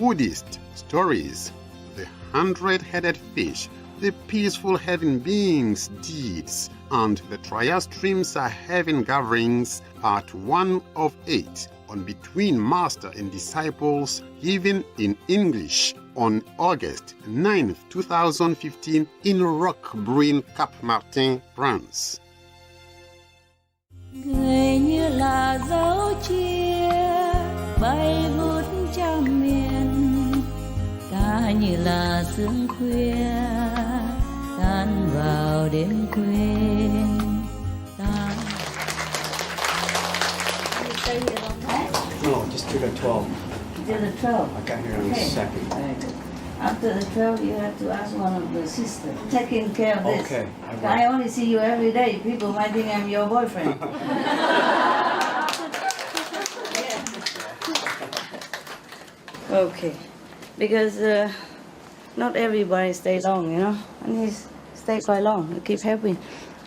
Buddhist stories, the 100-headed fish, the peaceful heaven beings' deeds, and the trial streams are heaven gatherings, part 1 of 8, on Between Master and Disciples, given in English on August 9, 2015 in Roquebrune, Cap Martin, France. Người như là dấu chia bay vút trong miền, ta như là sương khuya tan vào đêm quên ta. No, just to the 12. To the 12. I got here on the second. Very good. After the 12, you have to ask one of the sisters taking care of this. Okay. I only see you every day. People might think I'm your boyfriend. Okay, because not everybody stays long, and he's stayed quite long. You keep helping.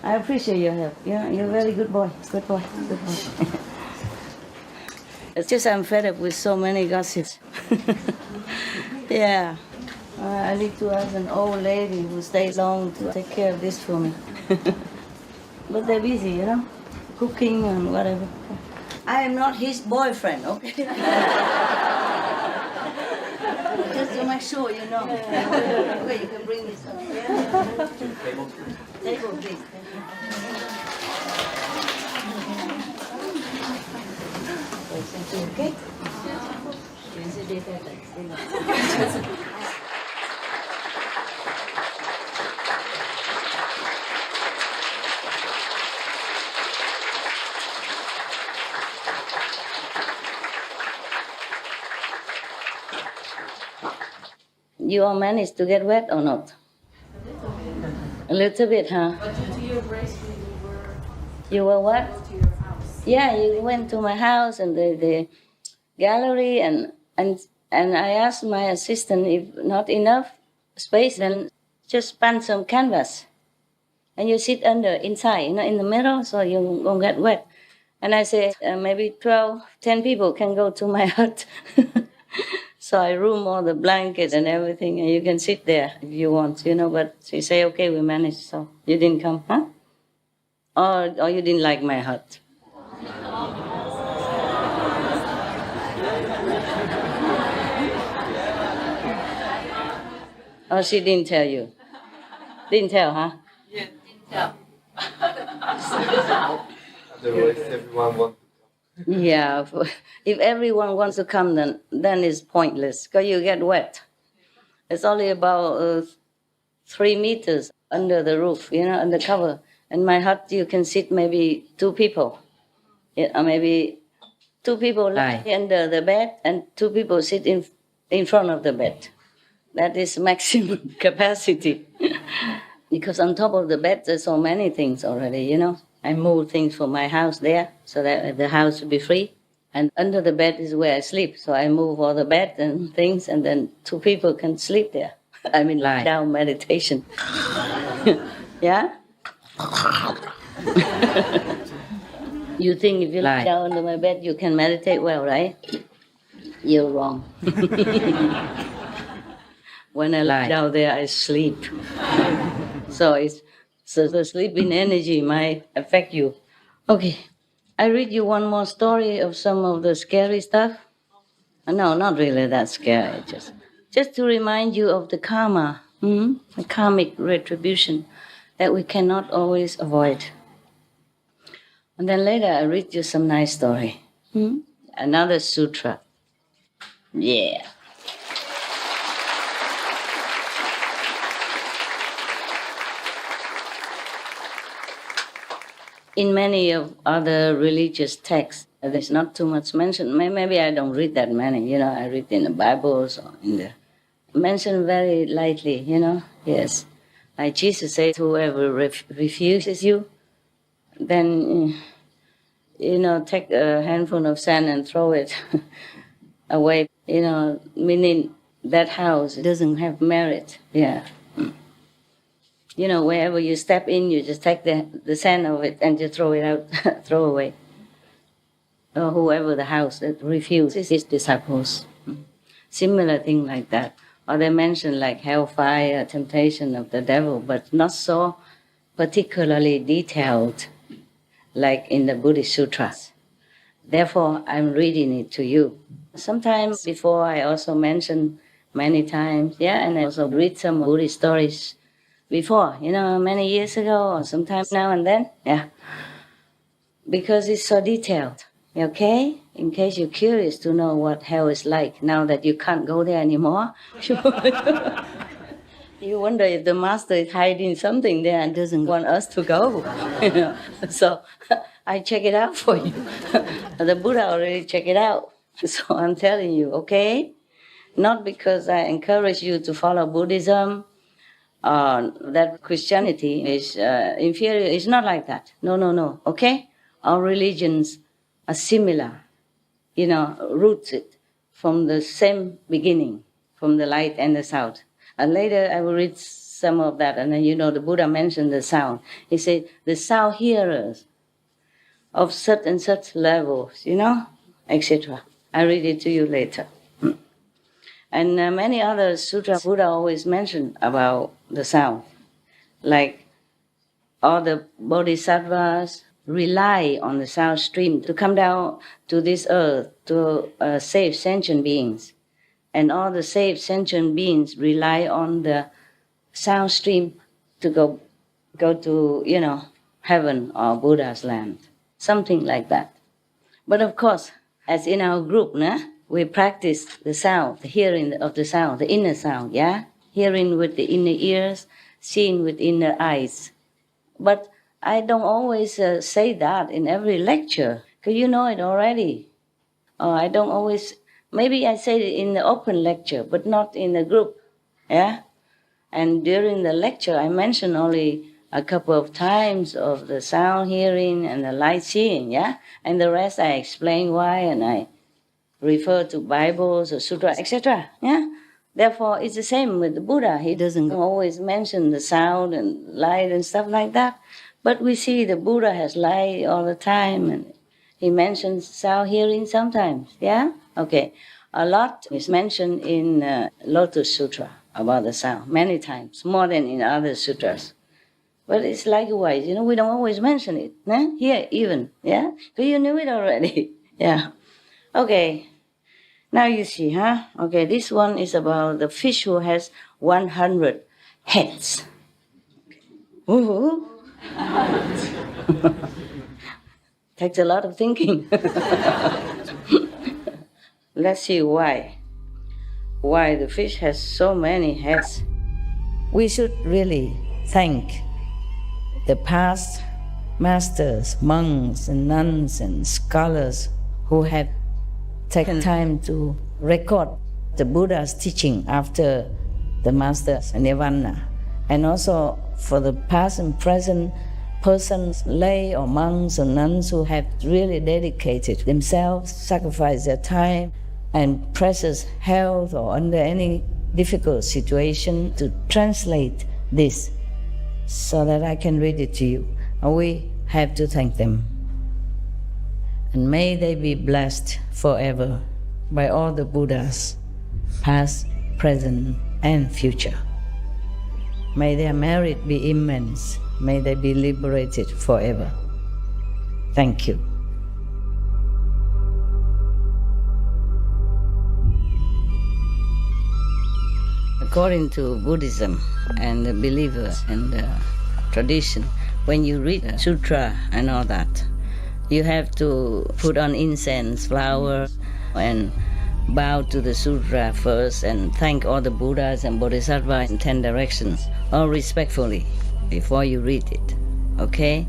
I appreciate your help. You're a very good boy. Good boy. Good boy. It's just I'm fed up with so many gossips. Yeah. I need to ask an old lady who stays long to take care of this for me. But they're busy, cooking and whatever. I am not his boyfriend, okay? Just to make sure you know. Okay, you can bring this up. Table, please. Okay? You all managed to get wet or not? A little bit, huh? But due to your grace, You were what? to your house. Yeah, you went to my house and the gallery and I asked my assistant if not enough space, then just span some canvas. And you sit inside, in the middle, so you won't get wet. And I said, maybe 10 people can go to my hut. So I room all the blankets and everything, and you can sit there if you want, But she say, okay, we managed, so you didn't come, huh? Or you didn't like my hut? Or she didn't tell you? Didn't tell, huh? Yeah, didn't tell. Otherwise, everyone wants to come. Yeah, if everyone wants to come, then it's pointless, because you get wet. It's only about 3 meters under the roof, under cover. And my hut, you can sit maybe 2 people. Or maybe 2 people lie under the bed and 2 people sit in front of the bed. That is maximum capacity. Because on top of the bed, there's so many things already, I move things from my house there so that the house will be free. And under the bed is where I sleep. So I move all the bed and things, and then 2 people can sleep there. I mean, lie down meditation. Yeah? You think if you lie down under my bed, you can meditate well, right? You're wrong. When I lie down there, I sleep. So the sleeping energy might affect you. Okay, I read you one more story of some of the scary stuff. No, not really that scary. Just to remind you of the karma, the karmic retribution that we cannot always avoid. And then later I read you some nice story. Another sutra. Yeah. In many of other religious texts, there's not too much mention. Maybe I don't read that many, I read in the Bibles or in the... Mentioned very lightly, yes. Like Jesus said, whoever refuses you, then, take a handful of sand and throw it away, meaning that house doesn't have merit, yeah. Wherever you step in, you just take the sand of it and just throw it out, throw away. Or whoever the house that refuses his disciples. similar thing like that. Or they mention like hellfire, temptation of the devil, but not so particularly detailed like in the Buddhist sutras. Therefore, I'm reading it to you. Sometimes before I also mention many times, and I also read some Buddhist stories before, many years ago or sometimes now and then, because it's so detailed, okay? In case you're curious to know what hell is like, now that you can't go there anymore, you wonder if the master is hiding something there and doesn't want us to go, So I check it out for you. The Buddha already checked it out. So I'm telling you, okay? Not because I encourage you to follow Buddhism, that Christianity is inferior. It's not like that. No, okay? All religions are similar, rooted from the same beginning, from the light and the sound. And later I will read some of that, and then the Buddha mentioned the sound. He said, the sound hearers of such and such levels, etc. I read it to you later. And many other sutras Buddha always mentioned about the sound. Like all the Bodhisattvas rely on the sound stream to come down to this earth to save sentient beings. And all the saved sentient beings rely on the sound stream to go to, heaven or Buddha's land. Something like that. But of course, as in our group, we practice the sound, the hearing of the sound, the inner sound, hearing with the inner ears, seeing with inner eyes. But I don't always say that in every lecture, because you know it already. I don't always, maybe I say it in the open lecture, but not in the group, And during the lecture, I mention only a couple of times of the sound hearing and the light seeing, And the rest I explain why, and I refer to Bibles or sutras, etc., Therefore, it's the same with the Buddha. He doesn't always mention the sound and light and stuff like that. But we see the Buddha has light all the time, and he mentions sound hearing sometimes, Okay. A lot is mentioned in Lotus Sutra about the sound, many times, more than in other sutras. But it's likewise, we don't always mention it, here even, Because you knew it already, Okay. Now you see, Okay, this one is about the fish who has 100 heads. Ooh. Takes a lot of thinking. Let's see why. Why the fish has so many heads. We should really thank the past masters, monks and nuns and scholars who have taken time to record the Buddha's teaching after the master's nirvana, and also for the past and present persons, lay or monks or nuns who have really dedicated themselves, sacrificed their time and precious health or under any difficult situation to translate this so that I can read it to you. And we have to thank them. And may they be blessed forever by all the Buddhas, past, present, and future. May their merit be immense. May they be liberated forever. Thank you. According to Buddhism and the believers and the tradition, when you read a sutra and all that, you have to put on incense, flower, and bow to the sutra first and thank all the Buddhas and Bodhisattvas in 10 directions, all respectfully, before you read it, okay?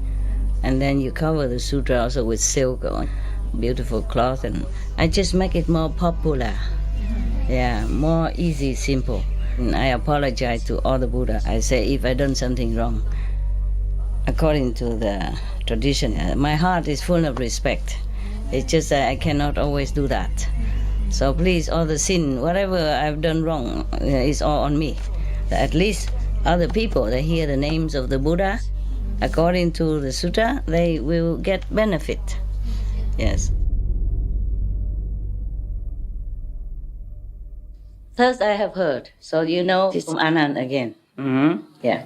And then you cover the sutra also with silk or beautiful cloth, and I just make it more popular, more easy, simple. And I apologize to all the Buddha. I say if I done something wrong, according to the tradition, my heart is full of respect. It's just that I cannot always do that. So please, all the sin, whatever I've done wrong, is all on me. At least other people, they hear the names of the Buddha, according to the sutta, they will get benefit. Yes. Thus I have heard. So you know it's from Anand again. Yeah.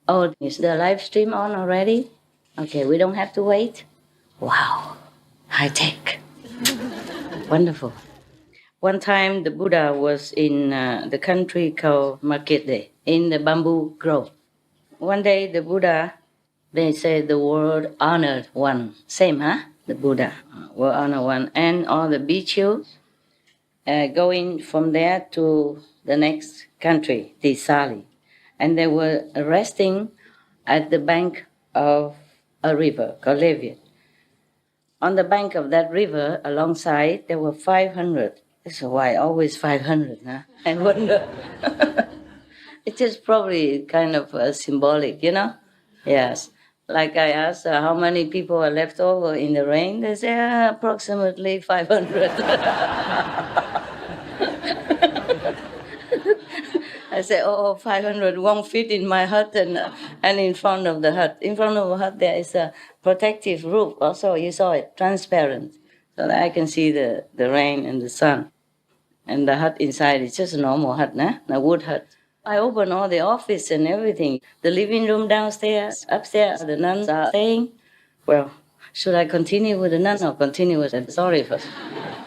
Oh, is the live stream on already? Okay, we don't have to wait. Wow, high tech. Wonderful. One time the Buddha was in the country called Market Day, in the bamboo grove. One day the Buddha, they say the word honored one. Same, huh? The Buddha, word honored one. And all the bhikkhus going from there to the next country, Tisali. And they were resting at the bank of a river called Leviat. On the bank of that river, alongside, there were 500. That's why always 500, huh? I wonder. It is probably kind of symbolic, you know? Yes. Like I asked, how many people are left over in the rain? They say approximately 500. I say, 500 won't fit in my hut and in front of the hut. In front of the hut there is a protective roof. Also, you saw it, transparent, so that I can see the rain and the sun. And the hut inside is just a normal hut, a wood hut. I open all the office and everything. The living room downstairs, upstairs, the nuns are staying. Well, should I continue with the nuns or continue with the story first?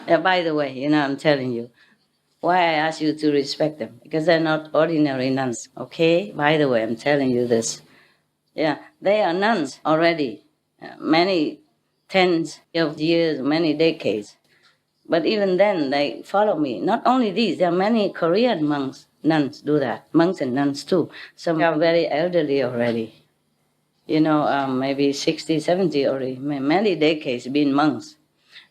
Yeah, by the way, I'm telling you. Why I ask you to respect them? Because they're not ordinary nuns, okay? By the way, I'm telling you this. Yeah, they are nuns already, many tens of years, many decades. But even then, they follow me. Not only these, there are many Korean monks, nuns do that. Monks and nuns too. Some are very elderly already. Maybe 60, 70 already, many decades been monks.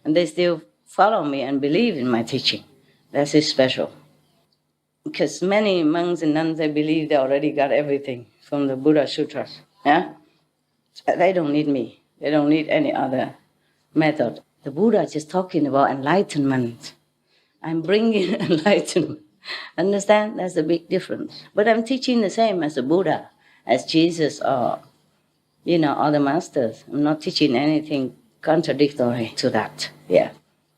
And they still follow me and believe in my teaching. That is special. Because many monks and nuns, they believe they already got everything from the Buddha Sutras. Yeah? They don't need me. They don't need any other method. The Buddha is just talking about enlightenment. I'm bringing enlightenment. Understand? That's a big difference. But I'm teaching the same as the Buddha, as Jesus, or, all the masters. I'm not teaching anything contradictory to that. Yeah.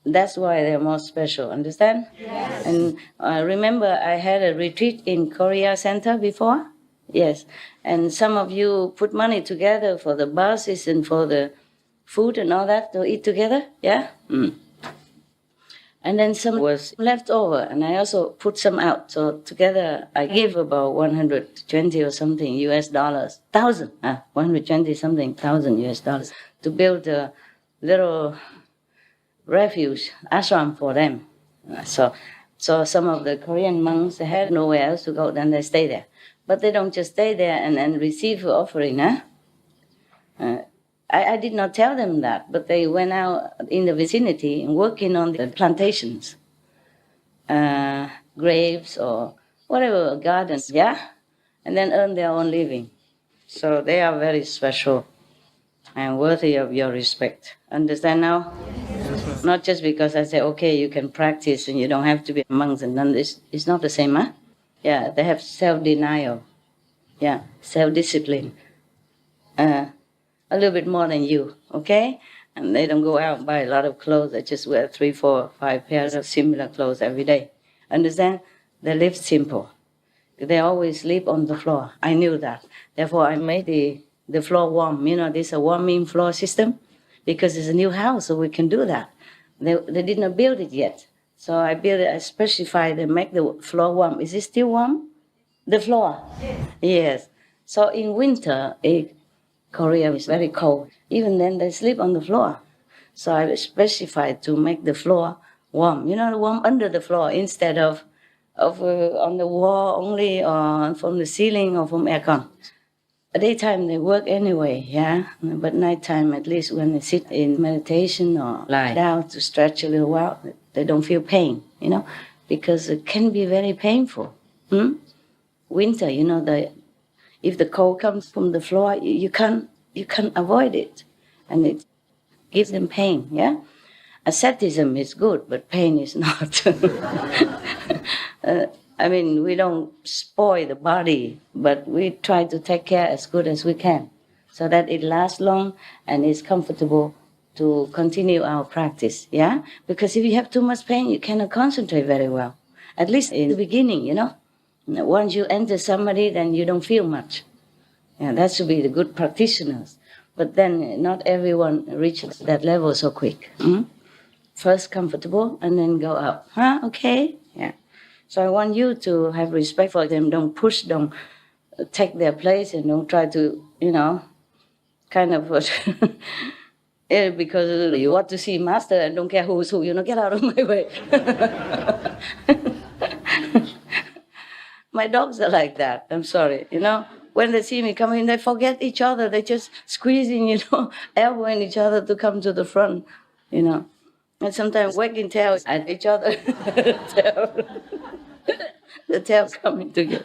That's why they're more special, understand? Yes. And remember, I had a retreat in Korea Center before? Yes. And some of you put money together for the buses and for the food and all that to eat together, yeah? And then some was left over, and I also put some out. So together, I gave about 120 or something US dollars, 120 something thousand US dollars to build a little refuge, ashram for them. So some of the Korean monks, they had nowhere else to go, then they stay there. But they don't just stay there and receive offering, I did not tell them that, but they went out in the vicinity and working on the plantations, grapes or whatever, gardens, yeah? And then earn their own living. So they are very special and worthy of your respect. Understand now? Yes. Not just because I say, okay, you can practice and you don't have to be monks and nuns. It's not the same, huh? Yeah, they have self-denial. Yeah, self-discipline. A little bit more than you, okay? And they don't go out and buy a lot of clothes. They just wear 3, 4, 5 pairs of similar clothes every day. Understand? They live simple. They always sleep on the floor. I knew that. Therefore, I made the floor warm. This is a warming floor system because it's a new house, so we can do that. They did not build it yet. So I built it, I specified, they make the floor warm. Is it still warm? The floor? Yes. So in winter, Korea is very cold. Even then, they sleep on the floor. So I specified to make the floor warm. Warm under the floor instead of on the wall only, or from the ceiling or from aircon. Daytime they work anyway, yeah. But nighttime, at least when they sit in meditation or lie down to stretch a little while, they don't feel pain, because it can be very painful. Winter, if the cold comes from the floor, you can't avoid it, and it gives them pain, yeah. Asceticism is good, but pain is not. We don't spoil the body, but we try to take care as good as we can so that it lasts long and is comfortable to continue our practice, yeah? Because if you have too much pain, you cannot concentrate very well. At least in the beginning, Once you enter somebody, then you don't feel much. Yeah, that should be the good practitioners. But then not everyone reaches that level so quick. First comfortable and then go up. Okay? Yeah. So I want you to have respect for them. Don't push, don't take their place, and don't try to, kind of... because you want to see master and don't care who's who, get out of my way. My dogs are like that. I'm sorry, When they see me coming, they forget each other. They just squeezing, elbowing each other to come to the front, And sometimes wagging tails at each other. The tail coming together.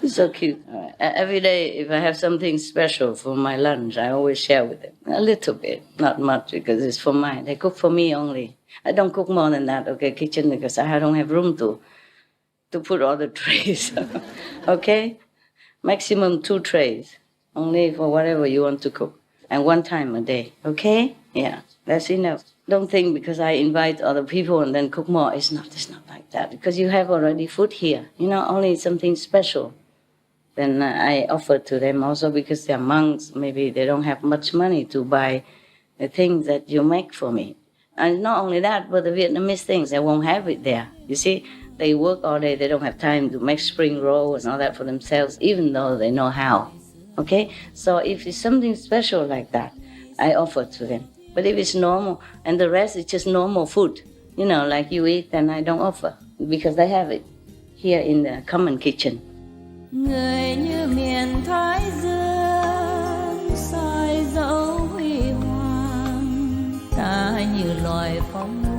It's so cute. Every day, if I have something special for my lunch, I always share with them. A little bit, not much, because it's for mine. They cook for me only. I don't cook more than that, kitchen, because I don't have room to put all the trays. Okay? Maximum 2 trays, only for whatever you want to cook. And 1 time a day, okay? Yeah, that's enough. Don't think because I invite other people and then cook more. It's not like that. Because you have already food here, only something special. Then I offer to them also because they're monks. Maybe they don't have much money to buy the things that you make for me. And not only that, but the Vietnamese things, they won't have it there. You see, they work all day. They don't have time to make spring roll and all that for themselves, even though they know how. Okay? So if it's something special like that, I offer to them. But if it's normal, and the rest is just normal food, like you eat, then I don't offer, because they have it here in the common kitchen. Người như miền Thái Dương soi dấu huy hoàng, ta như loài phong